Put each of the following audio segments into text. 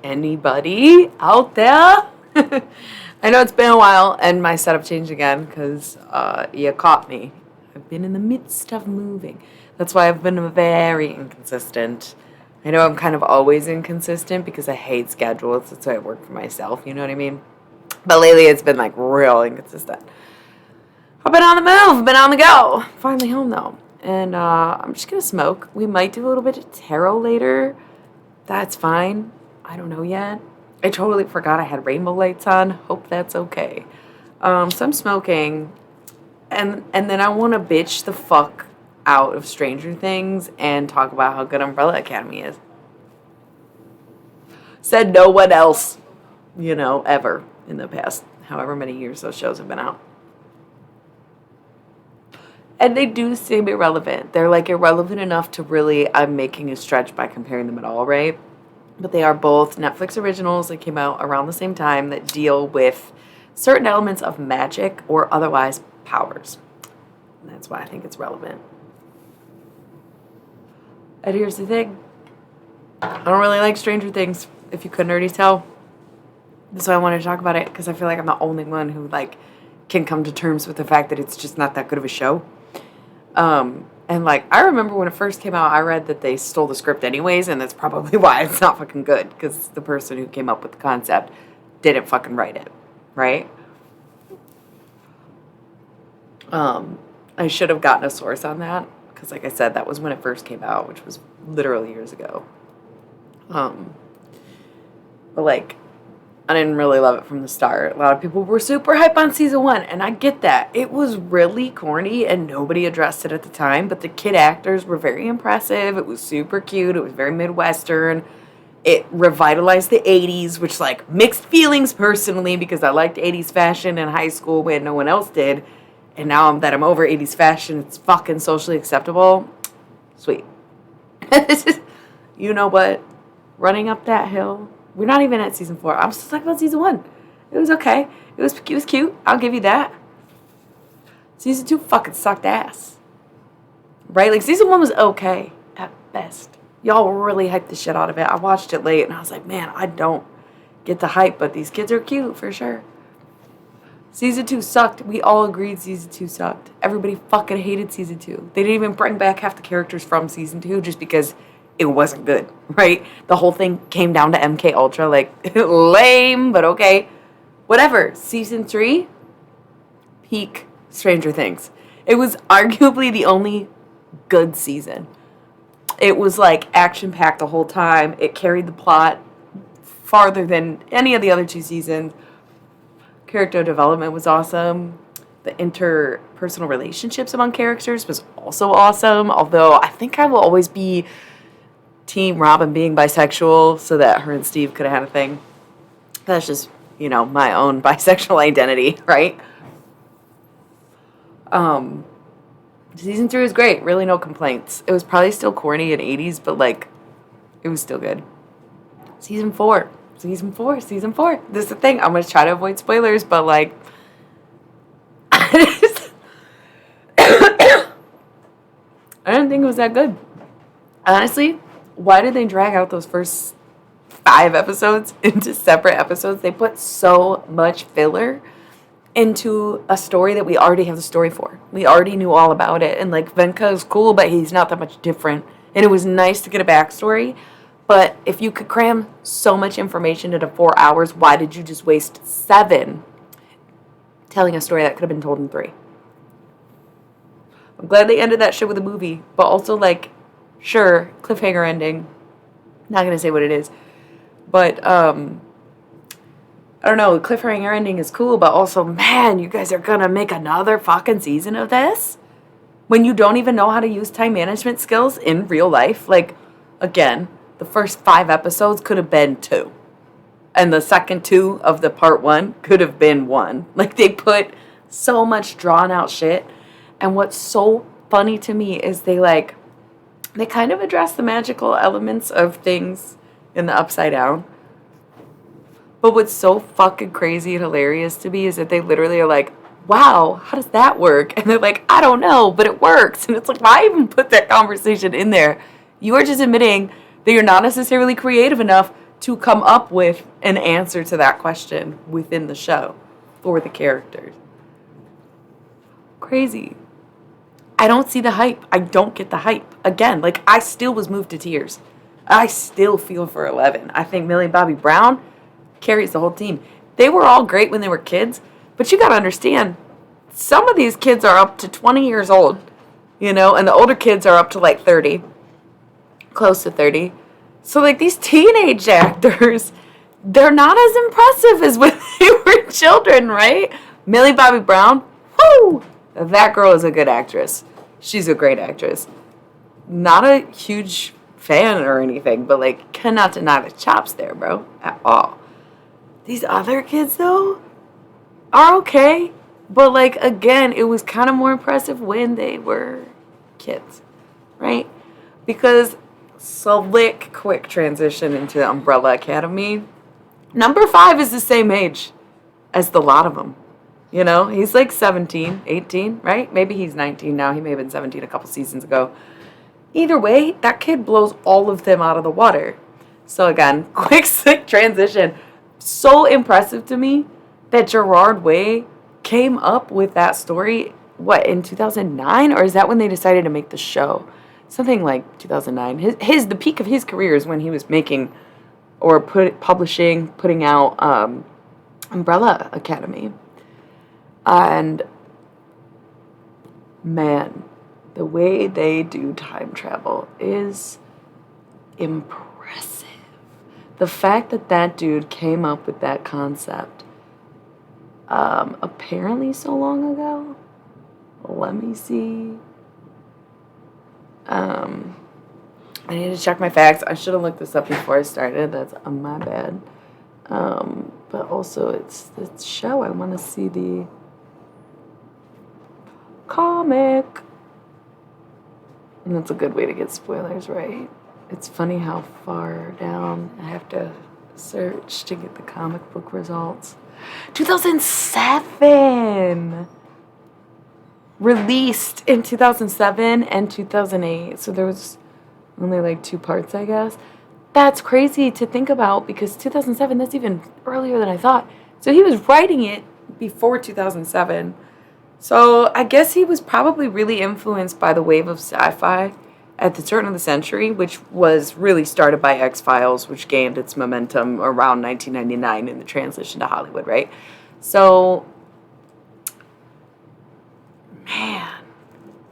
Anybody out there? I know it's been a while and my setup changed again because you caught me. I've been in the midst of moving. That's why I've been very inconsistent. I know I'm kind of always inconsistent because I hate schedules. That's why I work for myself, you know what I mean? But lately it's been like real inconsistent. I've been on the move, been on the go. Finally home though. And I'm just going to smoke. We might do a little bit of tarot later. That's fine. I don't know yet. I totally forgot I had rainbow lights on. Hope that's okay. So I'm smoking. And then I want to bitch the fuck out of Stranger Things and talk about how good Umbrella Academy is. Said no one else, ever in the past however many years those shows have been out. And they do seem irrelevant. They're like irrelevant enough to really, I'm making a stretch by comparing them at all, right? But they are both Netflix originals that came out around the same time that deal with certain elements of magic or otherwise powers. And that's why I think it's relevant. And here's the thing. I don't really like Stranger Things, if you couldn't already tell. That's why I wanted to talk about it, because I feel like I'm the only one who, can come to terms with the fact that it's just not that good of a show. And I remember when it first came out, I read that they stole the script anyways, and that's probably why it's not fucking good, because the person who came up with the concept didn't fucking write it, right? I should have gotten a source on that, because like I said, that was when it first came out, which was literally years ago. But I didn't really love it from the start. A lot of people were super hype on season 1, and I get that. It was really corny, and nobody addressed it at the time, but the kid actors were very impressive. It was super cute. It was very Midwestern. It revitalized the 80s, which, mixed feelings personally, because I liked 80s fashion in high school when no one else did, and now that I'm over 80s fashion, it's fucking socially acceptable. Sweet. You know what? Running up that hill... We're not even at season 4. I'm still talking about season 1. It was okay. It was cute. I'll give you that. Season 2 fucking sucked ass. Right? Season 1 was okay at best. Y'all really hyped the shit out of it. I watched it late and I was like, man, I don't get the hype, but these kids are cute for sure. Season 2 sucked. We all agreed season 2 sucked. Everybody fucking hated season 2. They didn't even bring back half the characters from season 2 just because it wasn't good, right? The whole thing came down to MK Ultra, lame, but okay. Whatever. Season 3, peak Stranger Things. It was arguably the only good season. It was action-packed the whole time. It carried the plot farther than any of the other 2 seasons. Character development was awesome. The interpersonal relationships among characters was also awesome, although I think I will always be Team Robin being bisexual so that her and Steve could have had a thing. That's just, my own bisexual identity, right? Season 3 was great. Really no complaints. It was probably still corny in 80s, but it was still good. Season 4. This is the thing. I'm going to try to avoid spoilers, but I didn't think it was that good. Honestly, why did they drag out those first 5 episodes into separate episodes? They put so much filler into a story that we already have the story for. We already knew all about it. And Venka is cool, but he's not that much different. And it was nice to get a backstory. But if you could cram so much information into 4 hours, why did you just waste 7 telling a story that could have been told in 3? I'm glad they ended that shit with a movie. But also sure, cliffhanger ending. Not going to say what it is. But, I don't know, cliffhanger ending is cool, but also, man, you guys are going to make another fucking season of this? When you don't even know how to use time management skills in real life? Again, the first 5 episodes could have been 2. And the second 2 of the part 1 could have been 1. They put so much drawn out shit. And what's so funny to me is they kind of address the magical elements of things in the Upside Down. But what's so fucking crazy and hilarious to me is that they literally are wow, how does that work? And they're I don't know, but it works. And it's why even put that conversation in there? You are just admitting that you're not necessarily creative enough to come up with an answer to that question within the show for the characters. Crazy. I don't see the hype. I don't get the hype. Again, like, I still was moved to tears. I still feel for 11. I think Millie Bobby Brown carries the whole team. They were all great when they were kids, but you got to understand, some of these kids are up to 20 years old, you know, and the older kids are up to like 30, close to 30. So, like, these teenage actors, they're not as impressive as when they were children, right? Millie Bobby Brown, whoo! That girl is a good actress. She's a great actress. Not a huge fan or anything, but, like, cannot deny the chops there, bro, at all. These other kids, though, are okay. But, like, again, it was kind of more impressive when they were kids, right? Because slick, quick transition into the Umbrella Academy. Number 5 is the same age as the lot of them. You know, he's like 17, 18, right? Maybe he's 19 now. He may have been 17 a couple seasons ago. Either way, that kid blows all of them out of the water. So again, quick, slick transition. So impressive to me that Gerard Way came up with that story, what, in 2009? Or is that when they decided to make the show? Something like 2009. The peak of his career is when he was making or putting out Umbrella Academy. And man, the way they do time travel is impressive. The fact that that dude came up with that concept apparently so long ago. Let me see. I need to check my facts. I should have looked this up before I started. That's my bad. But also, it's this show. I want to see the comic. And that's a good way to get spoilers, right? It's funny how far down I have to search to get the comic book results. 2007! Released in 2007 and 2008. So there was only like 2 parts, I guess. That's crazy to think about because 2007, that's even earlier than I thought. So he was writing it before 2007. So I guess he was probably really influenced by the wave of sci-fi at the turn of the century, which was really started by X-Files, which gained its momentum around 1999 in the transition to Hollywood, right? So, man,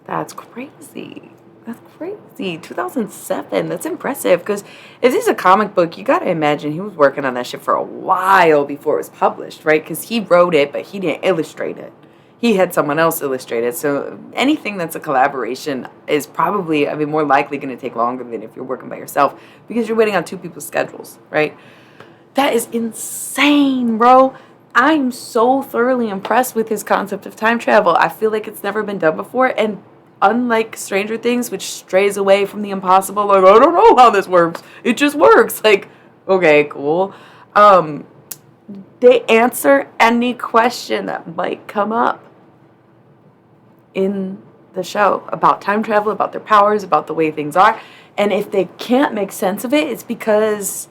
that's crazy. That's crazy. 2007, that's impressive, because if this is a comic book, you got to imagine he was working on that shit for a while before it was published, right? Because he wrote it, but he didn't illustrate it. He had someone else illustrate it. So anything that's a collaboration is probably, more likely going to take longer than if you're working by yourself because you're waiting on 2 people's schedules, right? That is insane, bro. I'm so thoroughly impressed with his concept of time travel. I feel like it's never been done before. And unlike Stranger Things, which strays away from the impossible, like, I don't know how this works. It just works. Like, okay, cool. They answer any question that might come up in the show about time travel, about their powers, about the way things are. And if they can't make sense of it, it's because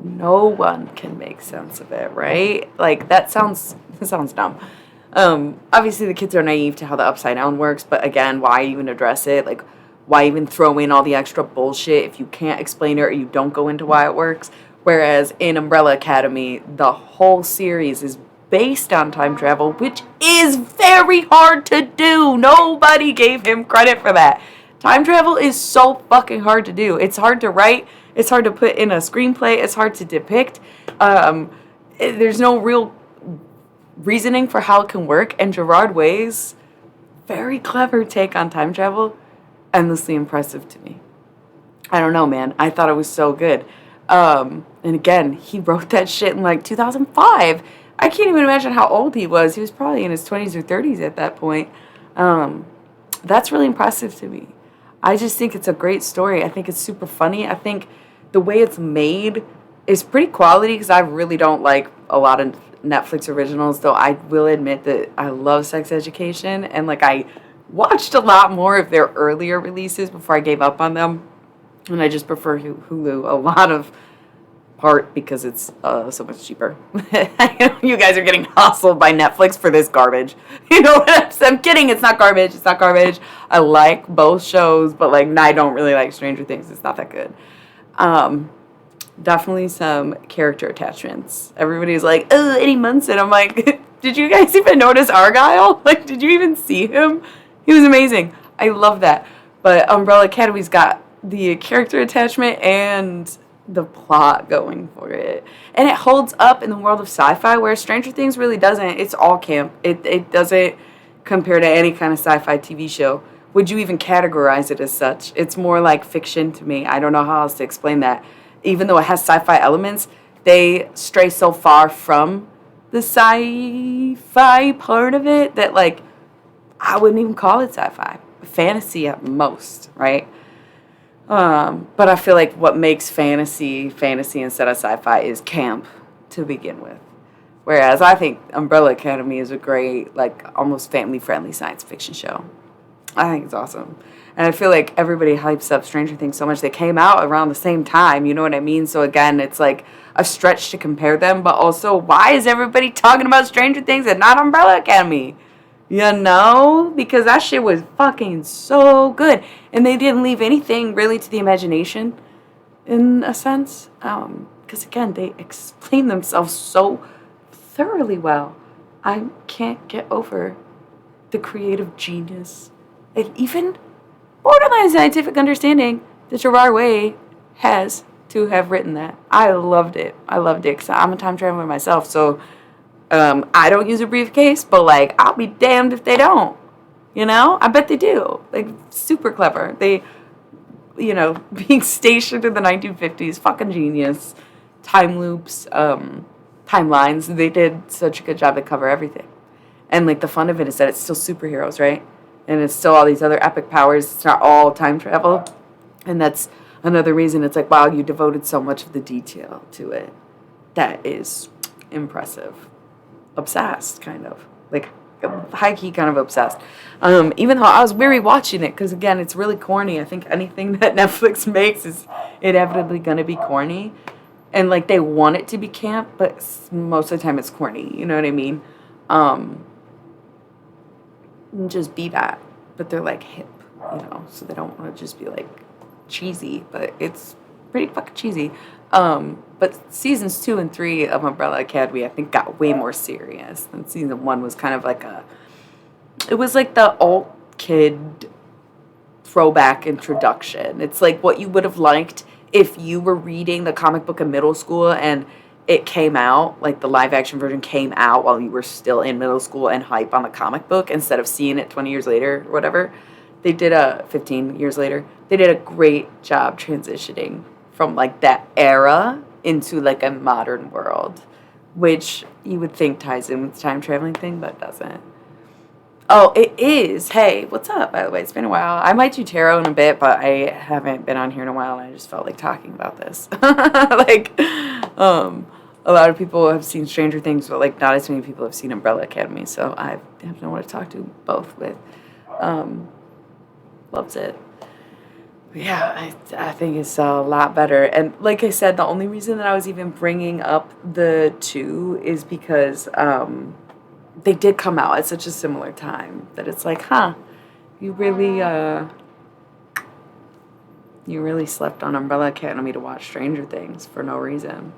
no one can make sense of it, right? Like, that sounds dumb. Obviously, the kids are naive to how the Upside Down works, but again, why even address it? Like, why even throw in all the extra bullshit if you can't explain it or you don't go into why it works? Whereas in Umbrella Academy, the whole series is based on time travel, which is very hard to do. Nobody gave him credit for that. Time travel is so fucking hard to do. It's hard to write. It's hard to put in a screenplay. It's hard to depict. There's no real reasoning for how it can work. And Gerard Way's very clever take on time travel, endlessly impressive to me. I don't know, man. I thought it was so good. And again, he wrote that shit in like 2005. I can't even imagine how old he was. He was probably in his 20s or 30s at that point. That's really impressive to me. I just think it's a great story. I think it's super funny. I think the way it's made is pretty quality because I really don't like a lot of Netflix originals, though I will admit that I love Sex Education. And like I watched a lot more of their earlier releases before I gave up on them. And I just prefer Hulu. A lot of part because it's so much cheaper. I know you guys are getting hustled by Netflix for this garbage. You know what I'm kidding. It's not garbage. It's not garbage. I like both shows, but like I don't really like Stranger Things. It's not that good. Definitely some character attachments. Everybody's like, oh, Eddie Munson. I'm like, did you guys even notice Argyle? Like, did you even see him? He was amazing. I love that. But Umbrella Academy's got the character attachment and the plot going for it. And it holds up in the world of sci-fi, where Stranger Things really doesn't. It's all camp. It doesn't compare to any kind of sci-fi TV show. Would you even categorize it as such? It's more like fiction to me. I don't know how else to explain that. Even though it has sci-fi elements, they stray so far from the sci-fi part of it that, like, I wouldn't even call it sci-fi. Fantasy at most, right? But I feel like what makes fantasy instead of sci-fi is camp to begin with. Whereas I think Umbrella Academy is a great, like, almost family-friendly science fiction show. I think it's awesome. And I feel like everybody hypes up Stranger Things so much. They came out around the same time, you know what I mean? So again, it's like a stretch to compare them, but also, why is everybody talking about Stranger Things and not Umbrella Academy? You know? Because that shit was fucking so good. And they didn't leave anything really to the imagination, in a sense. Because again, they explain themselves so thoroughly well. I can't get over the creative genius. And even borderline scientific understanding that Gerard Way has to have written that. I loved it. Because I'm a time traveler myself, so I don't use a briefcase, but like, I'll be damned if they don't. You know? I bet they do. Like, super clever. They, you know, being stationed in the 1950s, fucking genius. Time loops, timelines. They did such a good job to cover everything. And like, the fun of it is that it's still superheroes, right? And it's still all these other epic powers. It's not all time travel. And that's another reason it's like, wow, you devoted so much of the detail to it. That is impressive. Obsessed, kind of. Like, high-key kind of obsessed. Even though I was weary watching it, because, again, it's really corny. I think anything that Netflix makes is inevitably going to be corny. And, like, they want it to be camp, but most of the time it's corny. You know what I mean? Just be that, but they're like hip, you know, so they don't want to just be like cheesy, but it's pretty fucking cheesy. But seasons 2 and 3 of Umbrella Academy, I think, got way more serious than season 1 was. Kind of like it was like the alt kid throwback introduction. It's like what you would have liked if you were reading the comic book in middle school and it came out, like the live action version came out while you were still in middle school and hype on the comic book instead of seeing it 20 years later or whatever. They did 15 years later. They did a great job transitioning from like that era into like a modern world, which you would think ties in with the time traveling thing, but doesn't. Oh, it is. Hey, what's up, by the way? It's been a while. I might do tarot in a bit, but I haven't been on here in a while, and I just felt like talking about this. Like, a lot of people have seen Stranger Things, but, like, not as many people have seen Umbrella Academy, so I have no one to talk to both with. Loves it. But yeah, I think it's a lot better. And like I said, the only reason that I was even bringing up the two is because, they did come out at such a similar time that it's like, you really slept on Umbrella Academy to watch Stranger Things for no reason.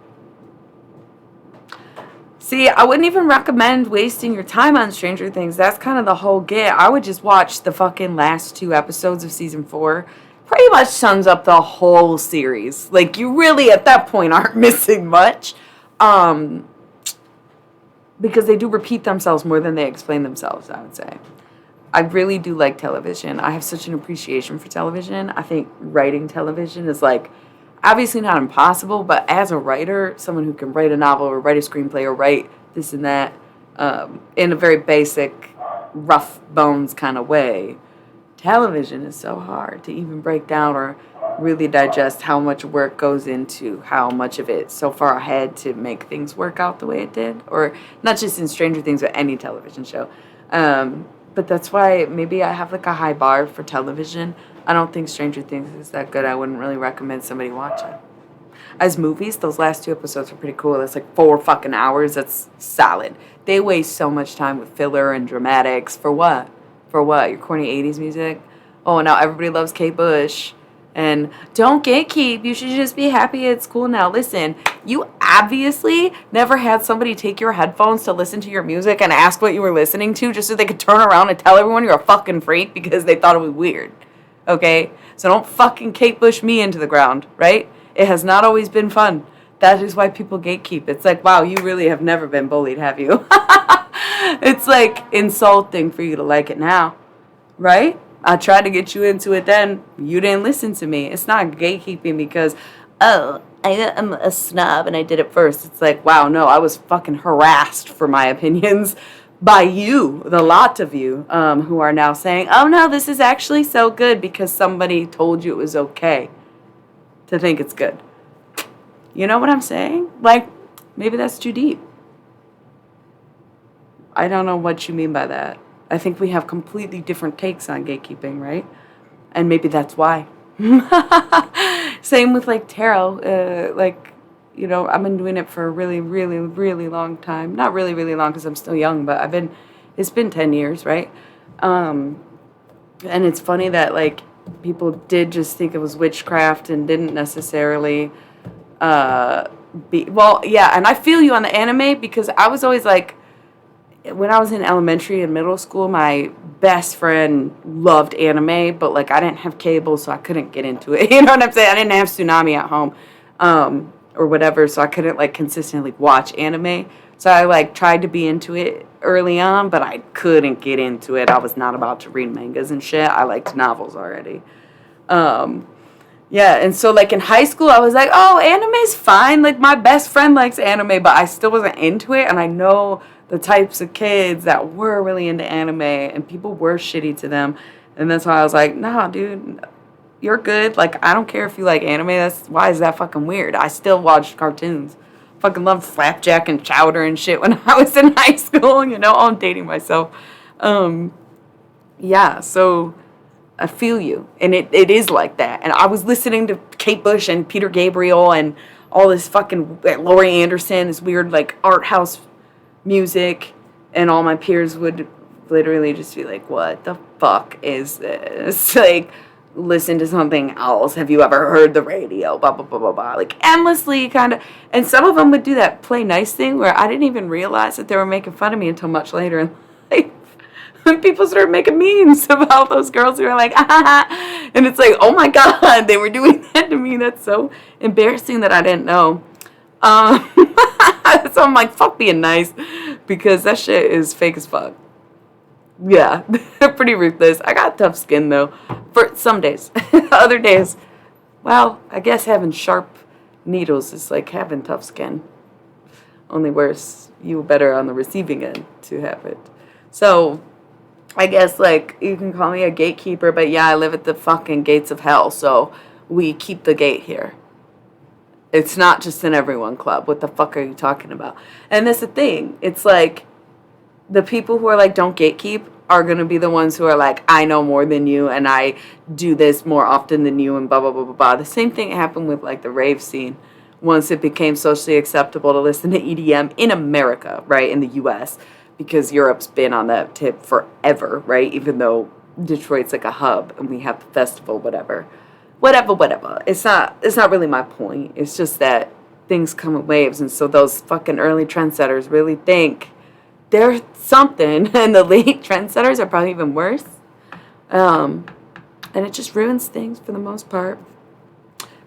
See, I wouldn't even recommend wasting your time on Stranger Things. That's kind of the whole get. I would just watch the fucking last 2 episodes of season 4. Pretty much sums up the whole series. Like, you really, at that point, aren't missing much. Because they do repeat themselves more than they explain themselves, I would say. I really do like television. I have such an appreciation for television. I think writing television is, like, obviously not impossible, but as a writer, someone who can write a novel or write a screenplay or write this and that in a very basic, rough bones kind of way, television is so hard to even break down or really digest how much work goes into how much of it so far ahead to make things work out the way it did. Or not just in Stranger Things, but any television show. But that's why maybe I have like a high bar for television. I don't think Stranger Things is that good. I wouldn't really recommend somebody watch it. As movies, those last 2 episodes are pretty cool. That's like 4 fucking hours. That's solid. They waste so much time with filler and dramatics. For what? For what? Your corny 80s music? Oh, now everybody loves Kate Bush. And don't gatekeep. You should just be happy it's cool now. Listen, you obviously never had somebody take your headphones to listen to your music and ask what you were listening to just so they could turn around and tell everyone you're a fucking freak because they thought it was weird. Okay? So don't fucking Kate Bush me into the ground, right? It has not always been fun. That is why people gatekeep. It's like, wow, you really have never been bullied, have you? It's like insulting for you to like it now, right? I tried to get you into it then. You didn't listen to me. It's not gatekeeping because, oh, I'm a snob and I did it first. It's like, wow, no, I was fucking harassed for my opinions by you, the lot of you, who are now saying, oh, no, this is actually so good because somebody told you it was okay to think it's good. You know what I'm saying? Like, maybe that's too deep. I don't know what you mean by that. I think we have completely different takes on gatekeeping, right? And maybe that's why. Same with like tarot. Like, you know, I've been doing it for a really, really, really long time. Not really, really long because I'm still young, but it's been 10 years, right? And it's funny that like people did just think it was witchcraft and didn't necessarily yeah, and I feel you on the anime because I was always like, when I was in elementary and middle school, my best friend loved anime, but like I didn't have cable, so I couldn't get into it. You know what I'm saying? I didn't have Tsunami at home, or whatever, so I couldn't like consistently watch anime. So I like tried to be into it early on, but I couldn't get into it. I was not about to read mangas and shit. I liked novels already. Yeah, and so like in high school, I was like, oh, anime's fine. Like my best friend likes anime, but I still wasn't into it, and I know the types of kids that were really into anime and people were shitty to them. And that's why I was like, nah, dude, you're good. Like, I don't care if you like anime. Why is that fucking weird? I still watched cartoons. Fucking loved Flapjack and Chowder and shit when I was in high school, you know. I'm dating myself. Yeah, so I feel you. And it is like that. And I was listening to Kate Bush and Peter Gabriel and all this fucking Laurie Anderson, this weird like art house music, and all my peers would literally just be like, what the fuck is this? Like, listen to something else. Have you ever heard the radio? Blah, blah, blah, blah, blah. Like, endlessly kind of. And some of them would do that play nice thing where I didn't even realize that they were making fun of me until much later in life. When people started making memes about those girls who were like, ah, and it's like, oh my God, they were doing that to me. That's so embarrassing that I didn't know. So I'm like, fuck being nice, because that shit is fake as fuck. Yeah, pretty ruthless. I got tough skin though, for some days. Other days, well, I guess having sharp needles is like having tough skin. Only worse, you better on the receiving end to have it. So, I guess like you can call me a gatekeeper, but yeah, I live at the fucking gates of hell, so we keep the gate here. It's not just an everyone club. What the fuck are you talking about? And that's the thing. It's like the people who are like, don't gatekeep are going to be the ones who are like, I know more than you and I do this more often than you and blah, blah, blah, blah, blah. The same thing happened with like the rave scene. Once it became socially acceptable to listen to EDM in America, right, in the U.S., because Europe's been on that tip forever, right, even though Detroit's like a hub and we have the festival, whatever. It's not really my point. It's just that things come in waves, and so those fucking early trendsetters really think they're something, and the late trendsetters are probably even worse. And it just ruins things for the most part,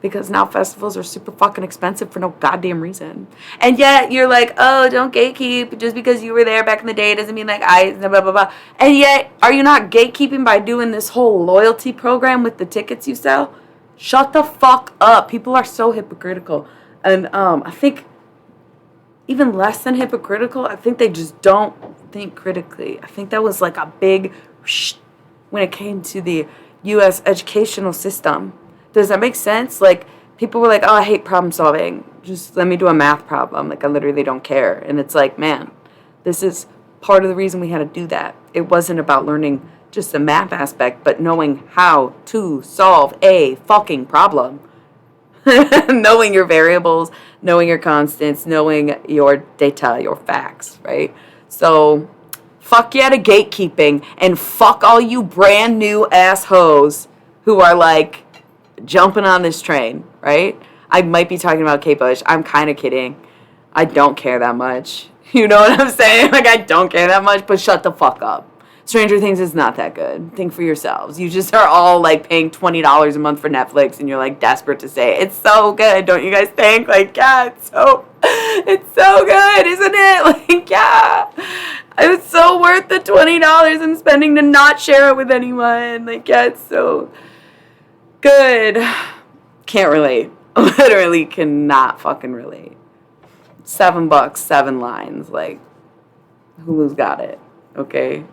because now festivals are super fucking expensive for no goddamn reason. And yet you're like, oh, don't gatekeep. Just because you were there back in the day doesn't mean like blah, blah, blah. And yet, are you not gatekeeping by doing this whole loyalty program with the tickets you sell? Shut the fuck up. People are so hypocritical. And I think even less than hypocritical, I think they just don't think critically. I think that was like a big when it came to the U.S. educational system. Does that make sense? Like, people were like, oh, I hate problem solving. Just let me do a math problem. Like, I literally don't care. And it's like, man, this is part of the reason we had to do that. It wasn't about learning just the math aspect, but knowing how to solve a fucking problem. Knowing your variables, knowing your constants, knowing your data, your facts, right? So, fuck yeah to gatekeeping, and fuck all you brand new ass hoes who are like jumping on this train, right? I might be talking about Kate Bush. I'm kind of kidding. I don't care that much. You know what I'm saying? Like, I don't care that much, but shut the fuck up. Stranger Things is not that good. Think for yourselves. You just are all like paying $20 a month for Netflix, and you're like desperate to say it's so good. Don't you guys think? Like, yeah, it's so good, isn't it? Like, yeah, it's so worth the $20 I'm spending to not share it with anyone. Like, yeah, it's so good. Can't relate. Literally cannot fucking relate. $7, 7 lines. Like, Hulu's got it. Okay.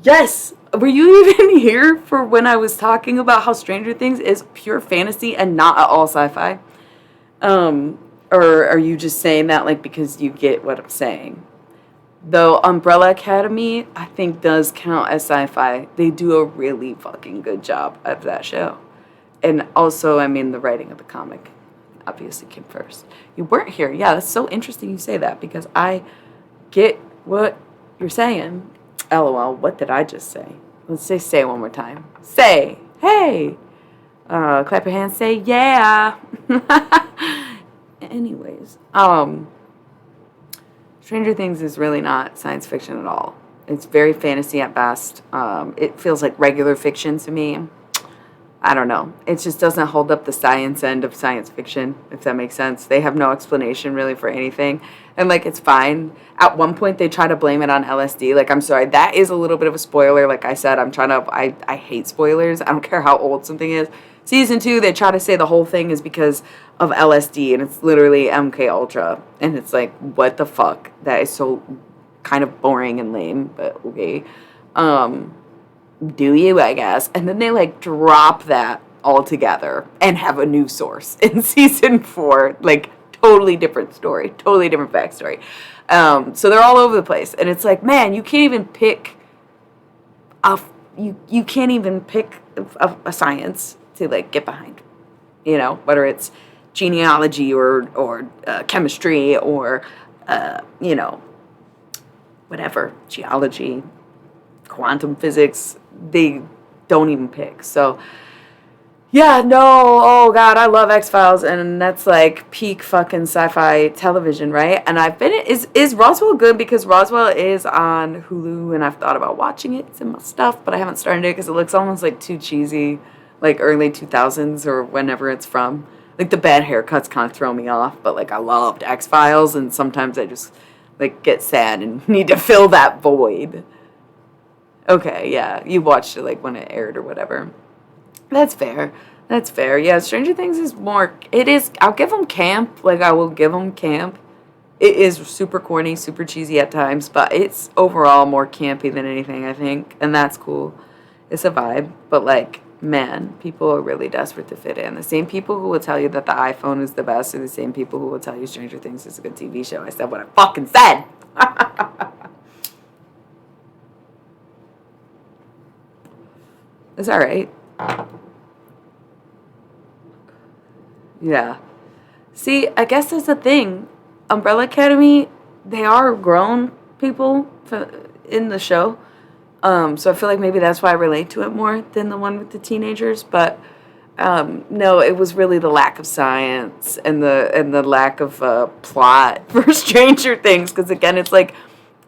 Yes. Were you even here for when I was talking about how Stranger Things is pure fantasy and not at all sci-fi? Or are you just saying that like because you get what I'm saying? Though Umbrella Academy, I think, does count as sci-fi. They do a really fucking good job of that show. And also, I mean, the writing of the comic obviously came first. You weren't here. Yeah, that's so interesting you say that because I get what you're saying. LOL, what did I just say? Let's say it one more time. Say, hey. Clap your hands, say, yeah. Anyways, Stranger Things is really not science fiction at all. It's very fantasy at best. It feels like regular fiction to me. I don't know. It just doesn't hold up the science end of science fiction, if that makes sense. They have no explanation really for anything. And, like, it's fine. At one point, they try to blame it on LSD. Like, I'm sorry, that is a little bit of a spoiler. Like I said, I hate spoilers. I don't care how old something is. Season 2, they try to say the whole thing is because of LSD, and it's literally MK Ultra. And it's like, what the fuck? That is so kind of boring and lame, but okay. Do you, I guess. And then they like drop that altogether and have a new source in season 4. Like, totally different story, totally different backstory. So they're all over the place. And it's like, man, you can't even pick you can't even pick a science to like get behind. You know, whether it's genealogy or chemistry or you know, whatever, geology, quantum physics, they don't even pick. So yeah, no, oh god, I love X-Files, and that's like peak fucking sci-fi television, right? And I've been, is Roswell good? Because Roswell is on Hulu, and I've thought about watching it. It's in my stuff, but I haven't started it because it looks almost like too cheesy, like early 2000s or whenever it's from. Like, the bad haircuts kind of throw me off, but like I loved X-Files, and sometimes I just like get sad and need to fill that void. Okay, yeah, you watched it like when it aired or whatever. That's fair. That's fair. Yeah, Stranger Things is more, it is, I'll give them camp. Like, I will give them camp. It is super corny, super cheesy at times, but it's overall more campy than anything, I think. And that's cool. It's a vibe. But, like, man, people are really desperate to fit in. The same people who will tell you that the iPhone is the best are the same people who will tell you Stranger Things is a good TV show. I said what I fucking said. It's alright. Yeah. See, I guess that's the thing. Umbrella Academy, they are grown people in the show. So I feel like maybe that's why I relate to it more than the one with the teenagers. But no, it was really the lack of science and the lack of plot for Stranger Things. Because again, it's like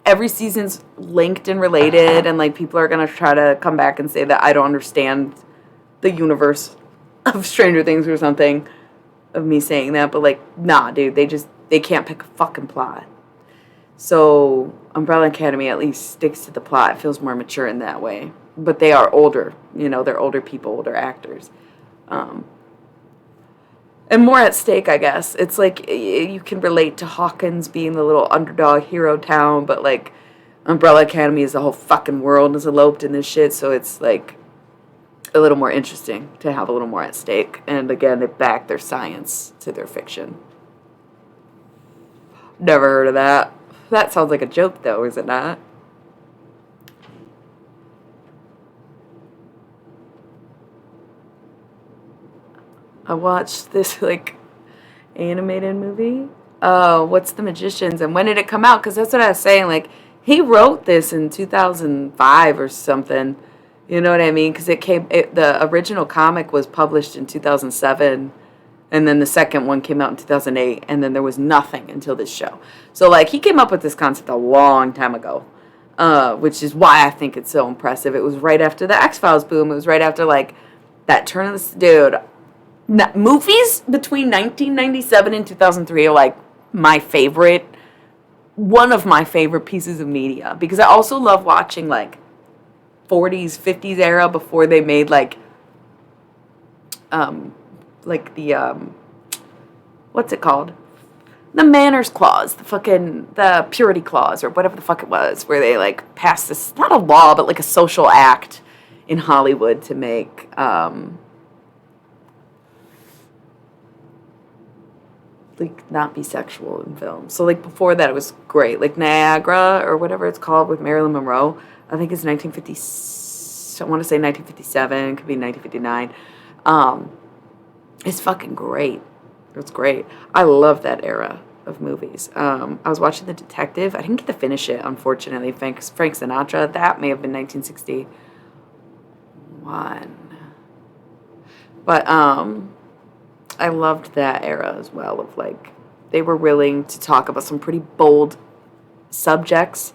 every season's linked and related, and like people are gonna try to come back and say that I don't understand the universe of Stranger Things or something of me saying that, but like, nah, dude, they can't pick a fucking plot. So Umbrella Academy at least sticks to the plot. It feels more mature in that way. But they are older, you know, they're older people, older actors. And more at stake, I guess. It's like you can relate to Hawkins being the little underdog hero town, but like Umbrella Academy is the whole fucking world is eloped in this shit, so it's like a little more interesting to have a little more at stake. And again, they back their science to their fiction. Never heard of that. That sounds like a joke, though, is it not? I watched this, like, animated movie. Oh, what's The Magicians? And when did it come out? Because that's what I was saying. Like, he wrote this in 2005 or something. You know what I mean? Because the original comic was published in 2007. And then the second one came out in 2008. And then there was nothing until this show. So, like, he came up with this concept a long time ago. Which is why I think it's so impressive. It was right after the X-Files boom. It was right after, like, that turn of the... Dude, movies between 1997 and 2003 are, like, one of my favorite pieces of media. Because I also love watching, like, 40s, 50s era before they made, like what's it called? The Manners Clause, the Purity Clause, or whatever the fuck it was, where they, like, passed this, not a law, but, like, a social act in Hollywood to make, like, not be sexual in film. So, like, before that, it was great. Like, Niagara, or whatever it's called, with Marilyn Monroe, I think it's 1950, I want to say 1957, could be 1959. It's fucking great. It's great. I love that era of movies. I was watching The Detective. I didn't get to finish it, unfortunately. Frank Sinatra. That may have been 1961. But I loved that era as well. Of, like, they were willing to talk about some pretty bold subjects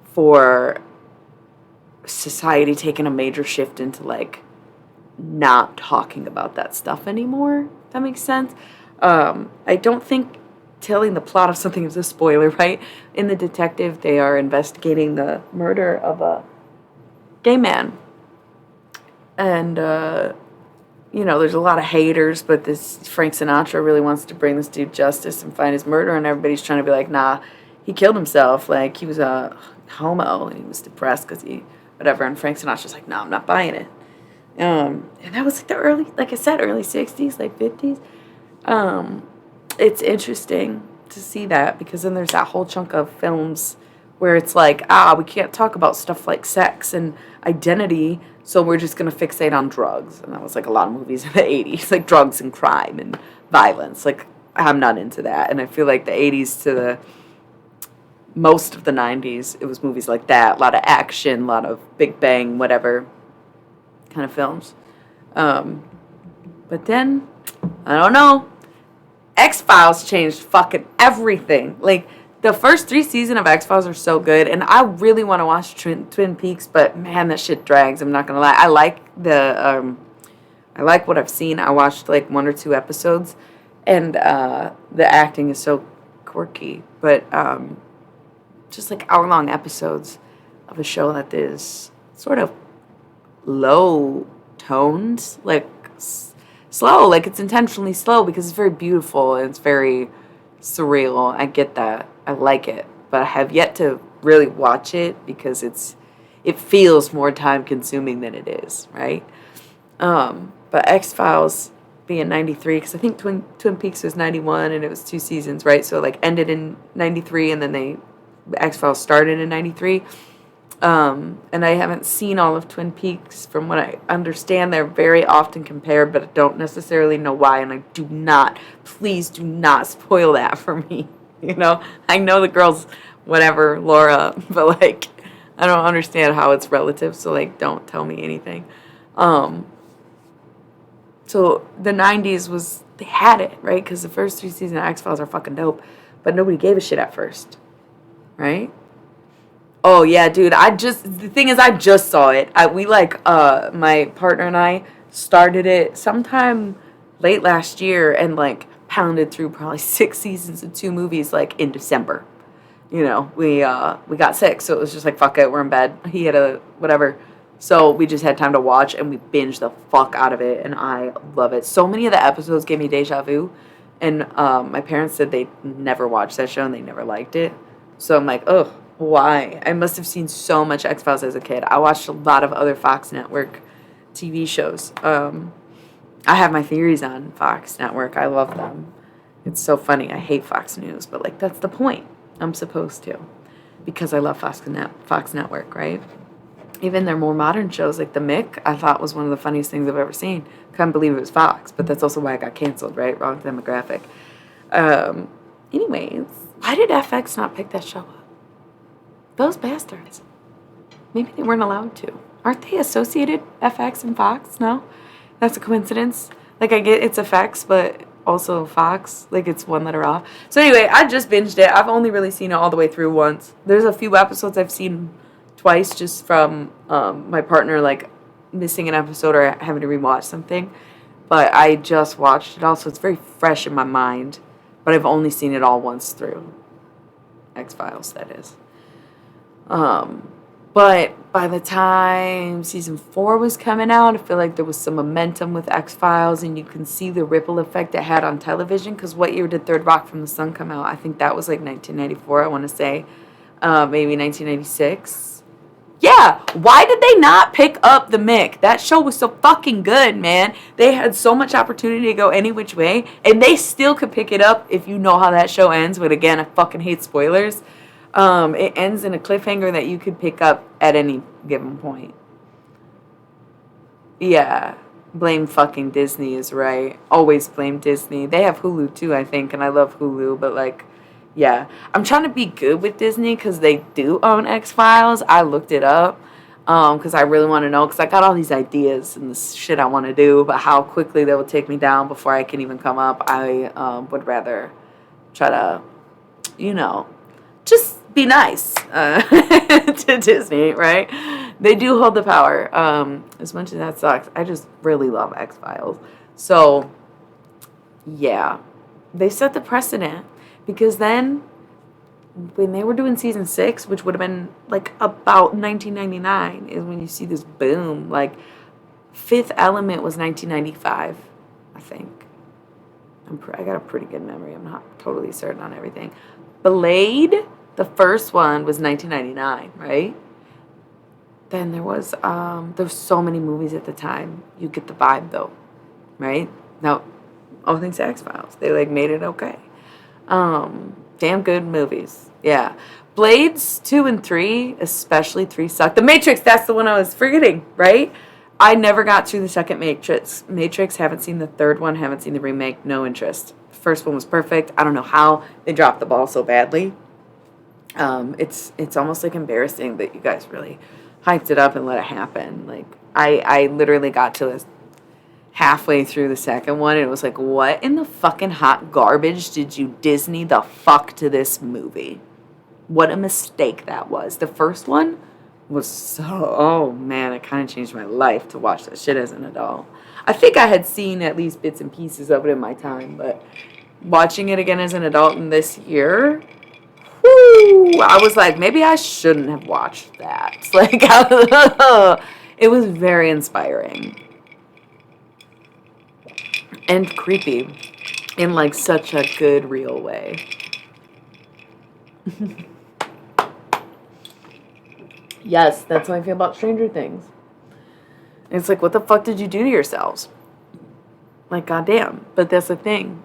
for society taking a major shift into, like, not talking about that stuff anymore. If that makes sense. I don't think telling the plot of something is a spoiler, right? In The Detective, they are investigating the murder of a gay man. And, you know, there's a lot of haters, but this Frank Sinatra really wants to bring this dude justice and find his murderer, and everybody's trying to be like, nah, he killed himself. Like, he was a homo, and he was depressed because whatever. And Frank Sinatra's like, no, I'm not buying it. And that was, like, the early 60s, like 50s. It's interesting to see that, because then there's that whole chunk of films where it's like, we can't talk about stuff like sex and identity, so we're just going to fixate on drugs. And that was, like, a lot of movies in the 80s, like drugs and crime and violence. Like, I'm not into that. And I feel like the 80s to most of the 90s, it was movies like that. A lot of action, a lot of Big Bang, whatever kind of films. But then, I don't know, X-Files changed fucking everything. Like, the first 3 seasons of X-Files are so good, and I really want to watch Twin Peaks, but man, that shit drags. I'm not gonna lie. I like what I've seen. I watched, like, 1 or 2 episodes, and the acting is so quirky. But just, like, hour-long episodes of a show that is sort of low toned, like, slow. Like, it's intentionally slow because it's very beautiful and it's very surreal. I get that. I like it, but I have yet to really watch it because it feels more time consuming than it is, right? But X-Files being 93, because I think Twin Peaks was 91 and it was 2 seasons, right? So, like, ended in 93 and then X-Files started in 93. And I haven't seen all of Twin Peaks. From what I understand, they're very often compared, but I don't necessarily know why, and please do not spoil that for me. You know, I know the girls, whatever, Laura, but, like, I don't understand how it's relative, so, like, don't tell me anything. So the 90s they had it, right? Because the first 3 seasons of X-Files are fucking dope, but nobody gave a shit at first, right? Oh, yeah, dude, the thing is, I just saw it. My partner and I started it sometime late last year and, like, pounded through probably 6 seasons of 2 movies, like, in December. You know, we got sick, so it was just like, fuck it, we're in bed. He had whatever. So we just had time to watch, and we binged the fuck out of it, and I love it. So many of the episodes gave me deja vu, and my parents said they never watched that show, and they never liked it. So I'm like, ugh, why? I must have seen so much X-Files as a kid. I watched a lot of other Fox Network TV shows. I have my theories on Fox Network. I love them. It's so funny. I hate Fox News, but, like, that's the point. I'm supposed to, because I love Fox Network, right? Even their more modern shows, like The Mick, I thought was one of the funniest things I've ever seen. Couldn't believe it was Fox, but that's also why it got canceled, right? Wrong demographic. Um, Anyways, why did FX not pick that show up? Those bastards. Maybe they weren't allowed to. Aren't they associated, FX and Fox? No? That's a coincidence. Like, I get it's FX, but also Fox. Like, it's one letter off. So anyway, I just binged it. I've only really seen it all the way through once. There's a few episodes I've seen twice just from my partner, like, missing an episode or having to rewatch something. But I just watched it all, so it's very fresh in my mind. But I've only seen it all once through. X-Files, that is. But by the time season 4 was coming out, I feel like there was some momentum with X-Files, and you can see the ripple effect it had on television. Because what year did Third Rock from the Sun come out? I think that was like 1994, I want to say. Maybe 1996. Yeah, why did they not pick up The Mick? That show was so fucking good, man. They had so much opportunity to go any which way, and they still could pick it up if you know how that show ends. But again, I fucking hate spoilers. It ends in a cliffhanger that you could pick up at any given point. Yeah, blame fucking Disney is right. Always blame Disney. They have Hulu too, I think, and I love Hulu, but like, yeah. I'm trying to be good with Disney because they do own X-Files. I looked it up because I really want to know, because I got all these ideas and this shit I want to do, but how quickly they will take me down before I can even come up. I would rather try to, just be nice to Disney, right? They do hold the power. As much as that sucks, I just really love X-Files. So, yeah. They set the precedent. Because then, when they were doing season 6, which would have been, like, about 1999, is when you see this boom. Like, Fifth Element was 1995, I think. I got a pretty good memory. I'm not totally certain on everything. Blade, the first one, was 1999, right? Then there was so many movies at the time. You get the vibe, though, right? Now, all things X-Files. They, like, made it okay. Damn good movies. Yeah. Blades 2 and 3, especially 3, sucked. The Matrix, that's the one I was forgetting, right? I never got through the second Matrix. Haven't seen the third one, haven't seen the remake, no interest. The first one was perfect. I don't know how they dropped the ball so badly. It's almost like embarrassing that you guys really hyped it up and let it happen. Like, I literally got to halfway through the second one, and it was like, what in the fucking hot garbage did you Disney the fuck to this movie? What a mistake that was. The first one was so, oh man, it kind of changed my life to watch that shit as an adult. I think I had seen at least bits and pieces of it in my time, but watching it again as an adult in this year, whoo, I was like, maybe I shouldn't have watched that. It's like, it was very inspiring. And creepy in, like, such a good, real way. Yes, that's how I feel about Stranger Things. It's like, what the fuck did you do to yourselves? Like, goddamn. But that's the thing.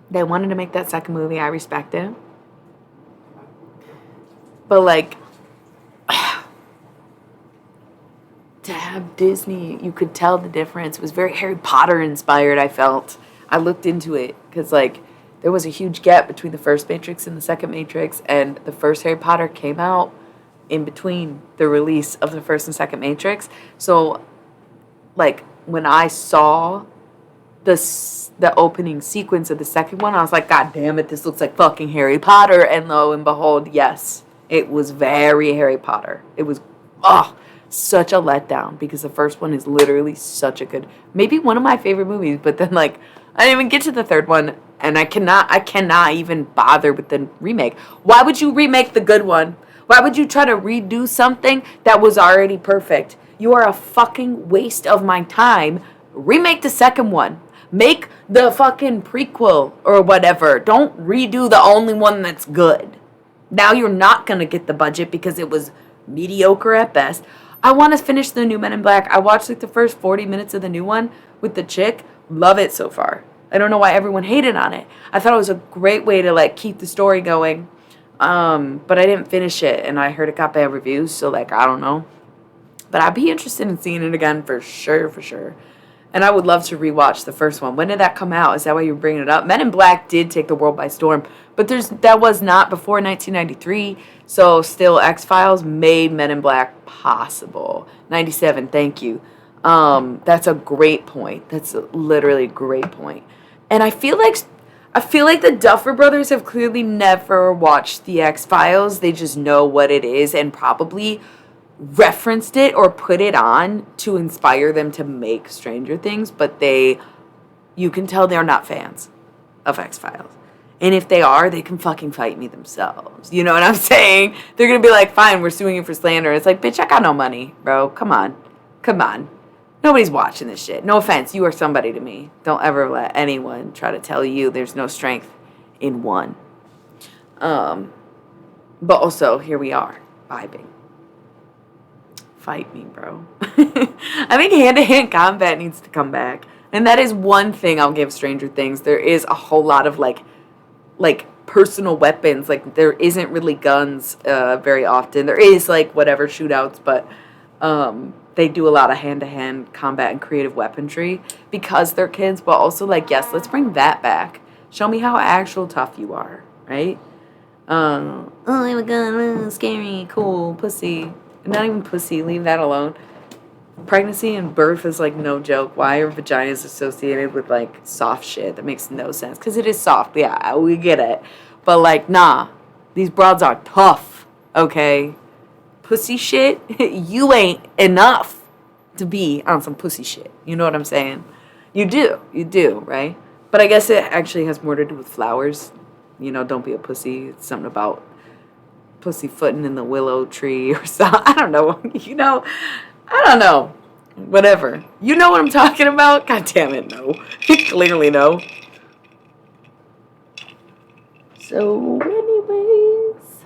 They wanted to make that second movie. I respect it. But, like, to have Disney, you could tell the difference. It was very Harry Potter inspired, I felt. I looked into it because, like, there was a huge gap between the first Matrix and the second Matrix, and the first Harry Potter came out in between the release of the first and second Matrix. So, like, when I saw the opening sequence of the second one, I was like, God damn it, this looks like fucking Harry Potter. And lo and behold, yes, it was very Harry Potter. It was, such a letdown, because the first one is literally such a good, maybe one of my favorite movies, but then, like, I didn't even get to the third one, and I cannot even bother with the remake. Why would you remake the good one? Why would you try to redo something that was already perfect? You are a fucking waste of my time. Remake the second one. Make the fucking prequel or whatever. Don't redo the only one that's good. Now you're not going to get the budget because it was mediocre at best. I want to finish the new Men in Black. I watched, like, the first 40 minutes of the new one with the chick. Love it so far. I don't know why everyone hated on it. I thought it was a great way to, like, keep the story going. But I didn't finish it, and I heard it got bad reviews, so, like, I don't know. But I'd be interested in seeing it again for sure, for sure. And I would love to rewatch the first one. When did that come out? Is that why you're bringing it up? Men in Black did take the world by storm, but that was not before 1993. So still, X-Files made Men in Black possible. 97. Thank you. That's a great point. That's a literally a great point. And I feel like the Duffer Brothers have clearly never watched the X-Files. They just know what it is and probably referenced it or put it on to inspire them to make Stranger Things, but you can tell they're not fans of X-Files. And if they are, they can fucking fight me themselves. You know what I'm saying? They're going to be like, fine, we're suing you for slander. It's like, bitch, I got no money, bro. Come on. Come on. Nobody's watching this shit. No offense. You are somebody to me. Don't ever let anyone try to tell you there's no strength in one. But also, here we are, vibing. Fight me, bro. I think hand-to-hand combat needs to come back. And that is one thing I'll give Stranger Things. There is a whole lot of, like personal weapons. Like, there isn't really guns very often. There is, like, whatever, shootouts, but they do a lot of hand-to-hand combat and creative weaponry because they're kids. But also, like, yes, let's bring that back. Show me how actual tough you are, right? Oh, I have a gun, scary, cool, pussy. Not even pussy, leave that alone. Pregnancy and birth is like no joke. Why are vaginas associated with like soft shit? That makes no sense. Because it is soft, yeah, we get it. But like, nah, these broads are tough, okay? Pussy shit, you ain't enough to be on some pussy shit. You know what I'm saying? You do, right? But I guess it actually has more to do with flowers. You know, don't be a pussy. It's something about pussyfooting in the willow tree or something. I don't know. You know, I don't know. Whatever. You know what I'm talking about? God damn it, no. Clearly no. So, anyways.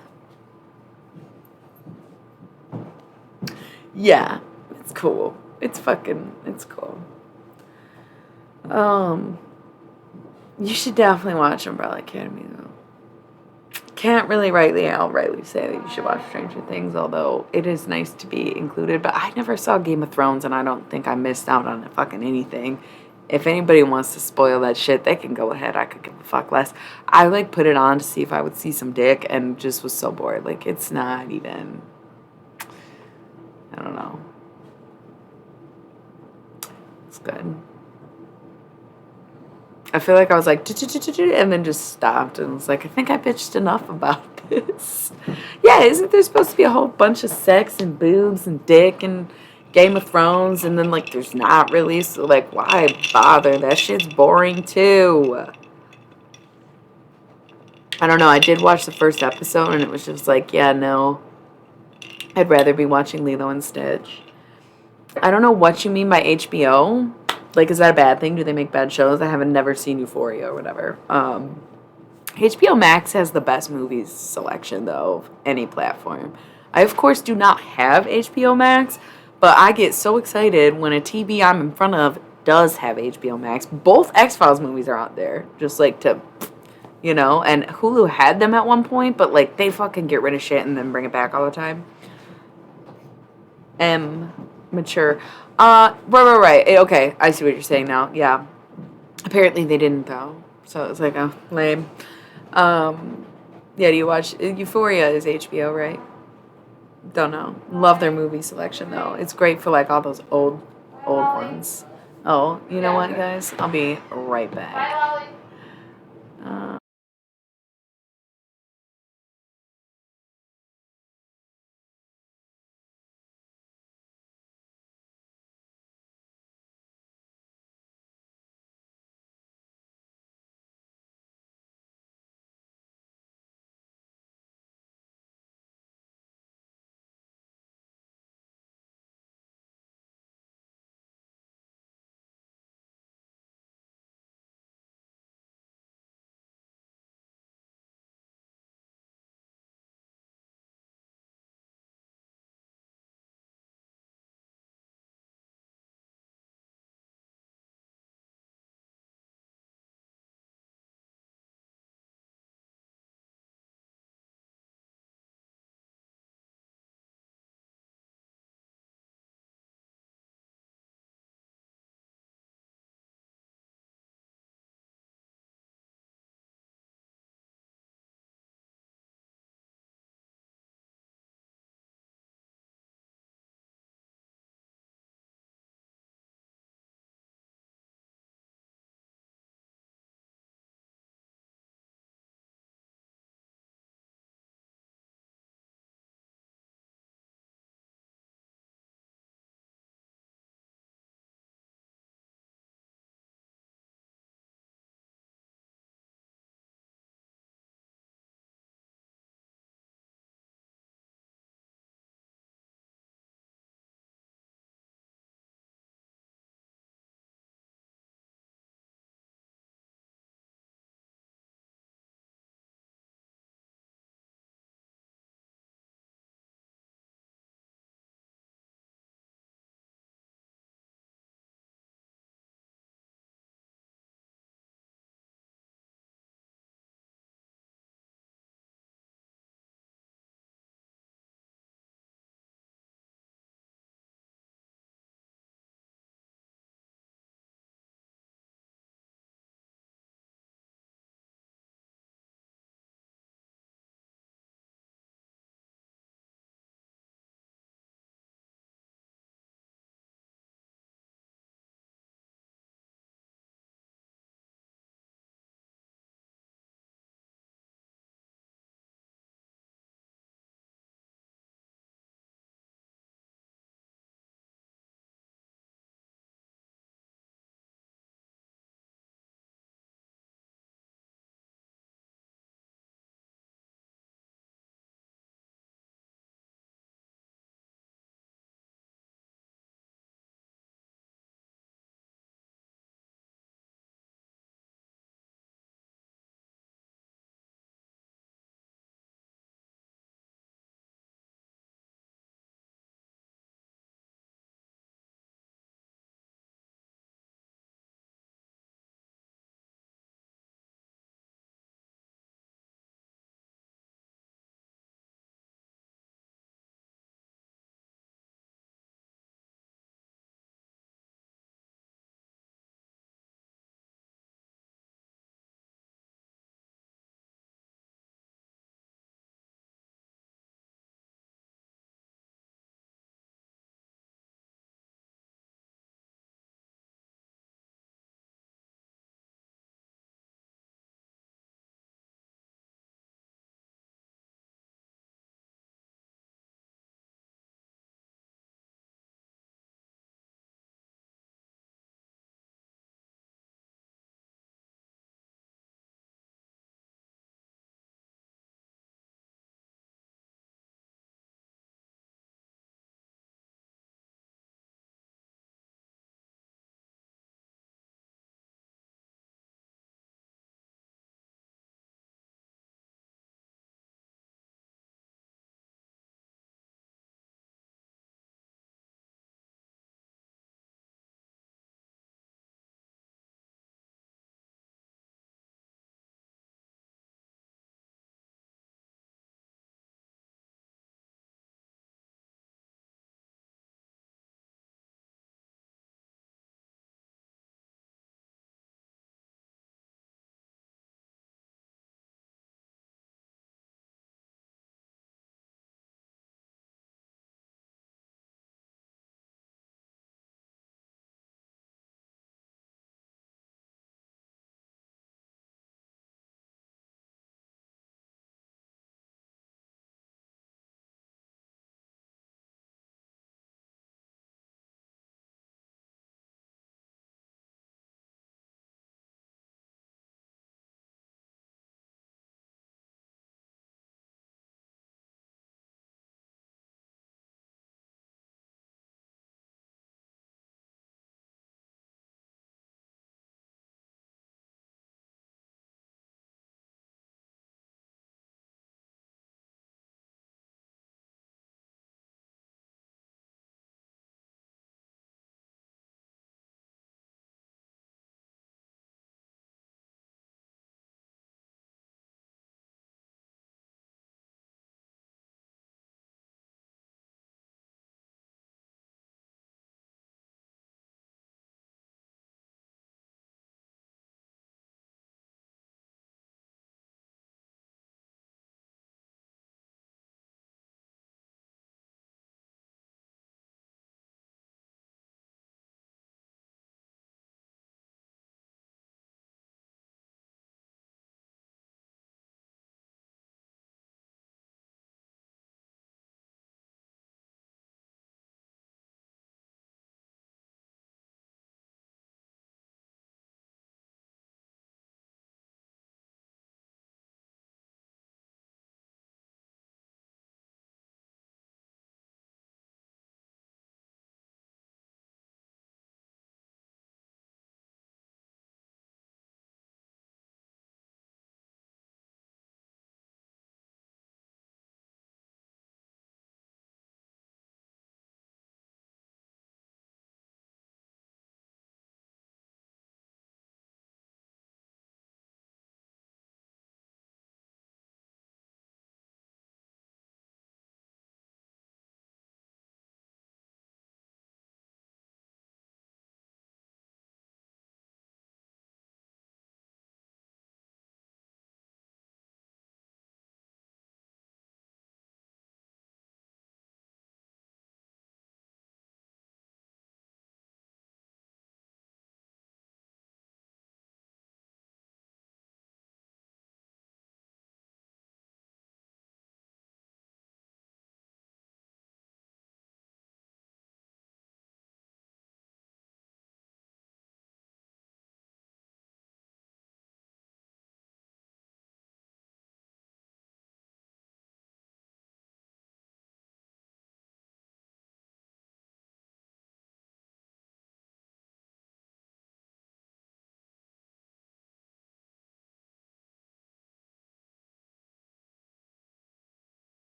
Yeah, it's cool. It's cool. You should definitely watch Umbrella Academy, though. Can't really outrightly say that you should watch Stranger Things, although it is nice to be included. But I never saw Game of Thrones, and I don't think I missed out on fucking anything. If anybody wants to spoil that shit, they can go ahead. I could give a fuck less. I, like, put it on to see if I would see some dick, and just was so bored. Like, it's not even... I don't know. It's good. I feel like I was like, and then just stopped and was like, I think I bitched enough about this. Yeah, isn't there supposed to be a whole bunch of sex and boobs and dick and Game of Thrones? And then, like, there's not really, so, like, why bother? That shit's boring, too. I don't know, I did watch the first episode, and it was just like, yeah, no. I'd rather be watching Lilo and Stitch. I don't know what you mean by HBO. Like, is that a bad thing? Do they make bad shows? I haven't never seen Euphoria or whatever. HBO Max has the best movies selection, though, of any platform. I, of course, do not have HBO Max, but I get so excited when a TV I'm in front of does have HBO Max. Both X-Files movies are out there, just, like, to, you know, and Hulu had them at one point, but, like, they fucking get rid of shit and then bring it back all the time. Mature. Right. Okay, I see what you're saying now. Yeah. Apparently they didn't, though. So it's like, oh, lame. Yeah, do you watch... Euphoria is HBO, right? Don't know. Love their movie selection, though. It's great for, like, all those old ones. Oh, you know what, guys? I'll be right back.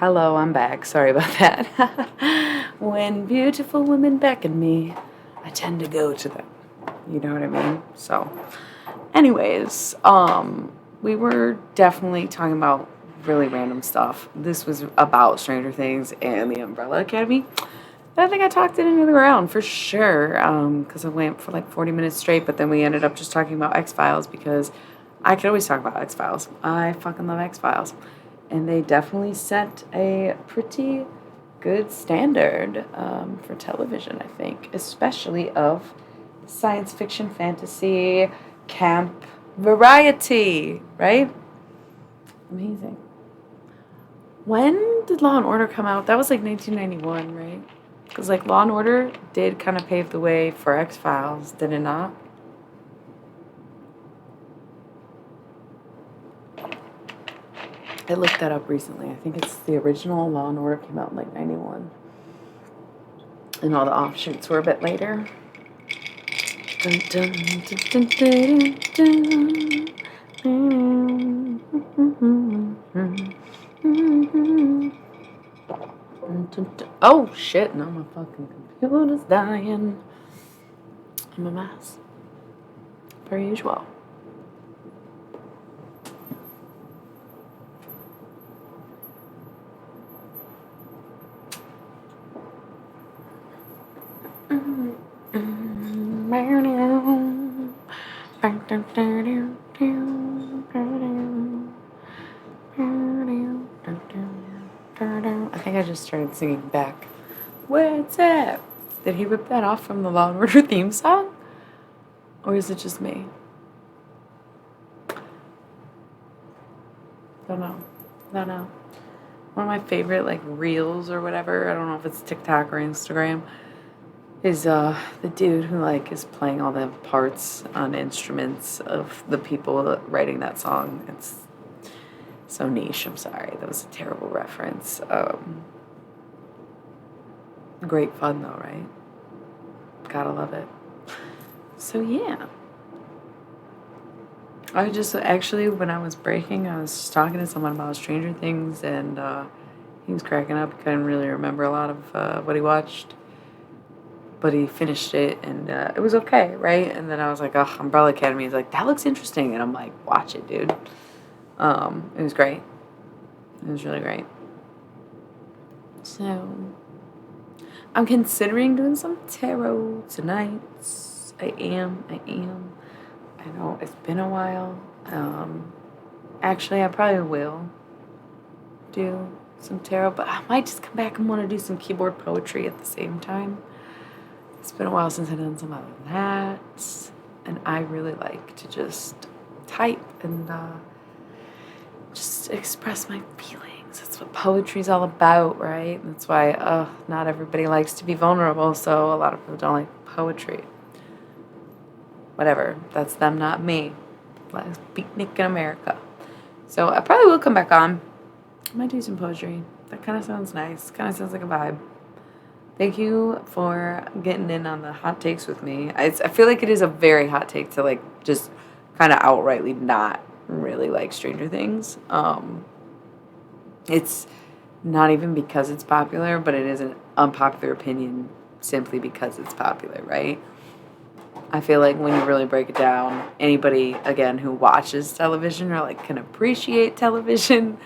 Hello, I'm back. Sorry about that. When beautiful women beckon me, I tend to go to them. You know what I mean? So, anyways, we were definitely talking about really random stuff. This was about Stranger Things and the Umbrella Academy. I think I talked it into the ground for sure, because I went for like 40 minutes straight, but then we ended up just talking about X-Files because I could always talk about X-Files. I fucking love X-Files. And they definitely set a pretty good standard for television, I think, especially of science fiction, fantasy, camp, variety, right? Amazing. When did Law and Order come out? That was like 1991, right? Because like Law and Order did kind of pave the way for X-Files, did it not? I looked that up recently. I think it's the original Law and Order came out in like 91. And all the offshoots were a bit later. Dun, dun, dun, dun, dun, dun. Oh shit, now my fucking computer's dying. I'm a mess. Per usual. I think I just started singing back. What's up? Did he rip that off from the Law and Order theme song? Or is it just me? Don't know. One of my favorite like reels or whatever, I don't know if it's TikTok or Instagram, is the dude who like is playing all the parts on instruments of the people writing that song. It's so niche. I'm sorry, that was a terrible reference. Great fun though, right? Gotta love it. So yeah, I just actually when I was breaking, I was just talking to someone about Stranger Things, and he was cracking up. He couldn't really remember a lot of what he watched, but he finished it, and it was okay, right? And then I was like, oh, Umbrella Academy. He's like, that looks interesting. And I'm like, watch it, dude. It was great. It was really great. So, I'm considering doing some tarot tonight. I am. I know it's been a while. Actually, I probably will do some tarot, but I might just come back and want to do some keyboard poetry at the same time. It's been a while since I've done some of that, and I really like to just type and just express my feelings. That's what poetry's all about, right? That's why not everybody likes to be vulnerable, so a lot of people don't like poetry. Whatever, that's them, not me. Let's beatnik in America. So I probably will come back on. I might do some poetry. That kind of sounds nice. Kind of sounds like a vibe. Thank you for getting in on the hot takes with me. I feel like it is a very hot take to like just kind of outrightly not really like Stranger Things. It's not even because it's popular, but it is an unpopular opinion simply because it's popular, right? I feel like when you really break it down, anybody, again, who watches television or like can appreciate television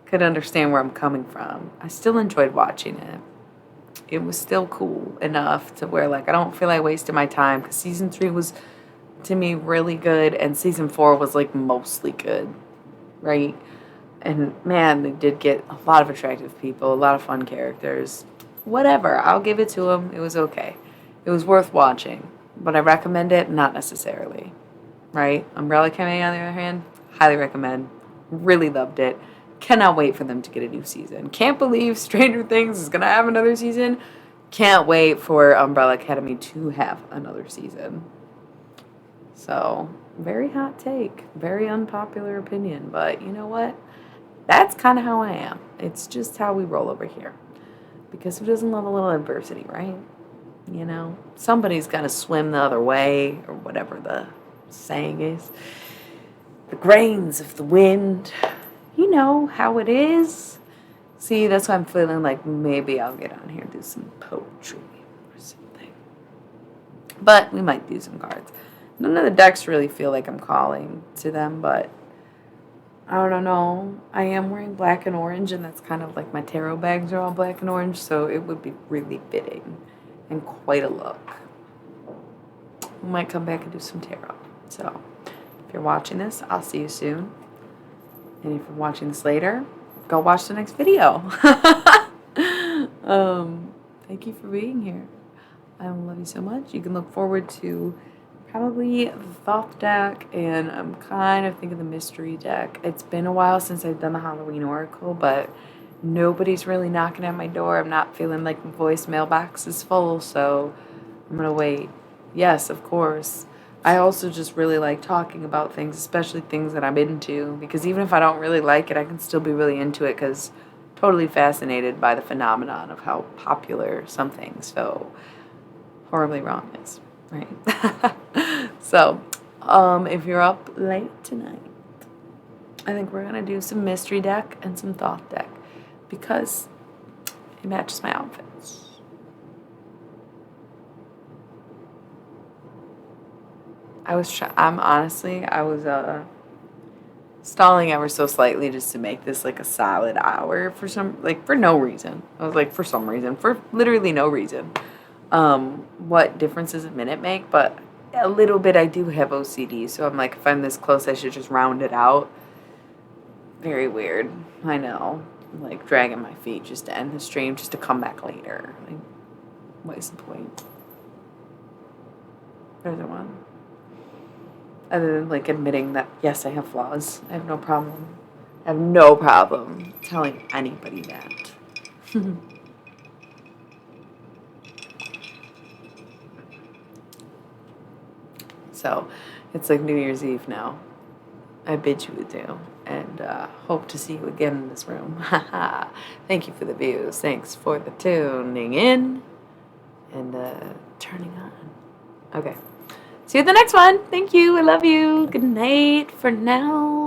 could understand where I'm coming from. I still enjoyed watching it. It was still cool enough to where like I don't feel like wasting my time, because season 3 was to me really good and season 4 was like mostly good, right? And man, they did get a lot of attractive people, a lot of fun characters. Whatever, I'll give it to them. It was okay. It was worth watching. But I recommend it? Not necessarily, right? Umbrella Academy, on the other hand, highly recommend. Really loved it. Cannot wait for them to get a new season. Can't believe Stranger Things is going to have another season. Can't wait for Umbrella Academy to have another season. So, very hot take. Very unpopular opinion. But you know what? That's kind of how I am. It's just how we roll over here. Because who doesn't love a little adversity, right? You know, somebody's got to swim the other way, or whatever the saying is. The grains of the wind. You know how it is. See, that's why I'm feeling like maybe I'll get on here and do some poetry or something. But we might do some cards. None of the decks really feel like I'm calling to them, but I don't know. I am wearing black and orange, and that's kind of like my tarot bags are all black and orange, so it would be really fitting and quite a look. We might come back and do some tarot. So, if you're watching this, I'll see you soon. And if you're watching this later, go watch the next video. Thank you for being here. I love you so much. You can look forward to probably the Thoth deck, and I'm kind of thinking the mystery deck. It's been a while since I've done the Halloween Oracle, but nobody's really knocking at my door. I'm not feeling like my voicemail box is full, so I'm going to wait. Yes, of course. I also just really like talking about things, especially things that I'm into, because even if I don't really like it, I can still be really into it because I'm totally fascinated by the phenomenon of how popular something so horribly wrong is. Right. So, if you're up late tonight, I think we're gonna do some mystery deck and some Thoth deck because it matches my outfits. I was stalling ever so slightly just to make this like a solid hour for no reason. I was like, for some reason, for literally no reason. What difference does a minute make? But a little bit. I do have OCD, so I'm like, if I'm this close, I should just round it out. Very weird. I know. I'm like dragging my feet just to end the stream, just to come back later. Like, what's the point? There's the one. Other than like admitting that yes, I have flaws. I have no problem. I have no problem telling anybody that. So, it's like New Year's Eve now. I bid you adieu, and hope to see you again in this room. Thank you for the views. Thanks for the tuning in and turning on. Okay. See you at the next one. Thank you. I love you. Good night for now.